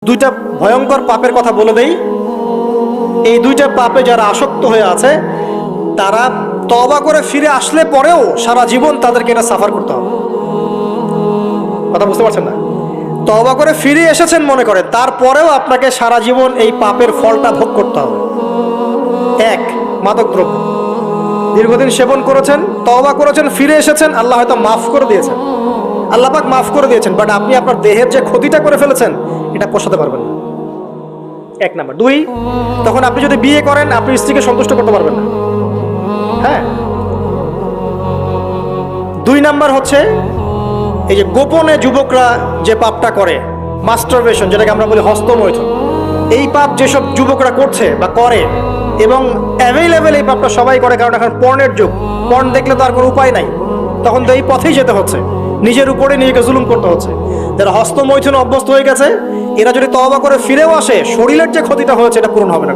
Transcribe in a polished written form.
দুইটা ভয়ঙ্কর পাপের কথা বলে দেই। এই দুইটা পাপে যারা আসক্ত হয়ে আছে তারা তওবা করে ফিরে আসলে পরেও সারা জীবন তাদেরকে এটা সাফার করতে হবে। কথা বুঝতে পারছেন না? তওবা করে ফিরে এসেছেন মনে করেন, তারপরেও আপনাকে সারা জীবন এই পাপের ফলটা ভোগ করতে হবে। এক, মাদকদ্রব্য দীর্ঘদিন সেবন করেছেন, তওবা করেছেন, ফিরে এসেছেন, আল্লাহ হয়তো মাফ করে দিয়েছেন, আল্লাহ পাক মাফ করে দিয়েছেন, বাট আপনি আপনার দেহের যে ক্ষতিটা করে ফেলেছেন এটা পোষাতে পারবেন না। এক নাম্বার। দুই, তখন আপনি যদি বিয়ে করেন আপনি স্ত্রীকে সন্তুষ্ট করতে পারবেন না। হ্যাঁ। দুই নাম্বার হচ্ছে এই যে গোপনে যুবকরা যে পাপটা করে, মাস্টারবেশন, যেটাকে আমরা বলি হস্তমৈথুন, এই পাপ যেসব যুবকরা করছে বা করে, এবং অ্যাভেলেবেল এই পাপটা সবাই করে, কারণ এখন পর্নের যুগ, পর্ন দেখলে তো আর কোনো উপায় নাই, তখন তো এই পথেই যেতে হচ্ছে, নিজের উপরে নিজেকে জুলুম করতে হচ্ছে। যারা হস্তমৈথুনে অভ্যস্ত হয়ে গেছে এরা যদি তওবা করে ফিরেও আসে, শরীরের যে ক্ষতিটা হয়েছে এটা পূরণ হবে না।